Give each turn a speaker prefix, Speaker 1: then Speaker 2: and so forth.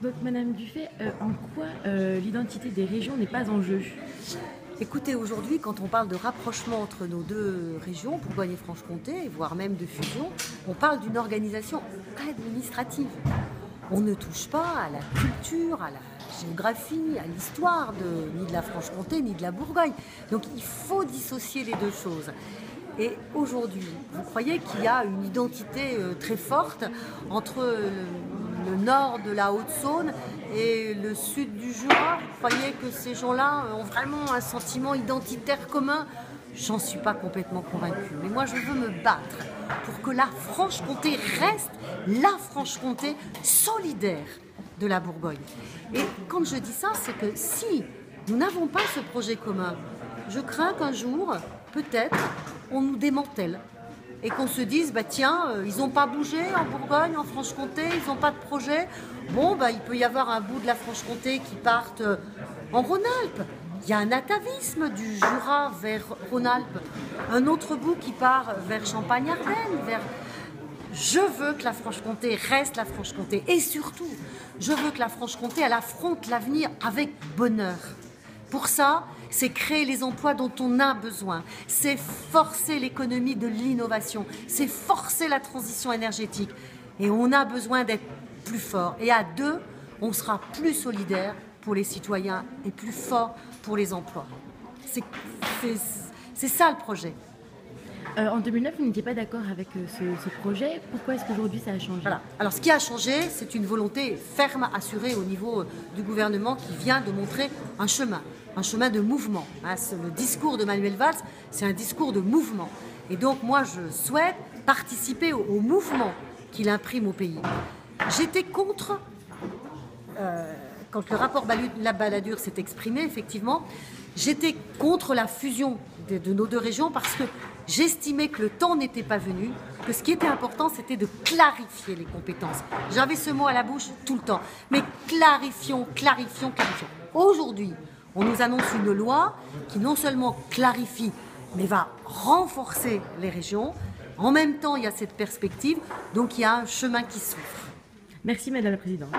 Speaker 1: Donc, Madame Dufay, en quoi l'identité des régions n'est pas en jeu?
Speaker 2: Écoutez, aujourd'hui, quand on parle de rapprochement entre nos deux régions, Bourgogne et Franche-Comté, voire même de fusion, on parle d'une organisation administrative. On ne touche pas à la culture, à la géographie, à l'histoire ni de la Franche-Comté, ni de la Bourgogne. Donc il faut dissocier les deux choses. Et aujourd'hui, vous croyez qu'il y a une identité très forte entre le nord de la Haute-Saône et le sud du Jura? Vous croyez que ces gens-là ont vraiment un sentiment identitaire commun? J'en suis pas complètement convaincue. Mais moi, je veux me battre pour que la Franche-Comté reste la Franche-Comté solidaire de la Bourgogne. Et quand je dis ça, c'est que si nous n'avons pas ce projet commun, je crains qu'un jour, peut-être, on nous démantèle et qu'on se dise, bah tiens, ils n'ont pas bougé en Bourgogne, en Franche-Comté, ils n'ont pas de projet. Bon, bah il peut y avoir un bout de la Franche-Comté qui parte en Rhône-Alpes. Il y a un atavisme du Jura vers Rhône-Alpes, un autre bout qui part vers Champagne-Ardenne, vers... Je veux que la Franche-Comté reste la Franche-Comté et surtout, je veux que la Franche-Comté elle affronte l'avenir avec bonheur. Pour ça, c'est créer les emplois dont on a besoin, c'est forcer l'économie de l'innovation, c'est forcer la transition énergétique. Et on a besoin d'être plus fort. Et à deux, on sera plus solidaire pour les citoyens et plus fort pour les emplois. C'est ça le projet.
Speaker 1: En 2009, vous n'étiez pas d'accord avec ce projet. Pourquoi est-ce qu'aujourd'hui ça a changé?
Speaker 2: Voilà. Alors ce qui a changé, c'est une volonté ferme assurée au niveau du gouvernement qui vient de montrer un chemin de mouvement. Le discours de Manuel Valls, c'est un discours de mouvement. Et donc moi, je souhaite participer au mouvement qu'il imprime au pays. J'étais contre, quand le rapport Balladur s'est exprimé, effectivement, j'étais contre la fusion de nos deux régions parce que j'estimais que le temps n'était pas venu, que ce qui était important, c'était de clarifier les compétences. J'avais ce mot à la bouche tout le temps. Mais clarifions. Aujourd'hui, on nous annonce une loi qui non seulement clarifie, mais va renforcer les régions. En même temps, il y a cette perspective, donc il y a un chemin qui s'ouvre.
Speaker 1: Merci, Madame la Présidente.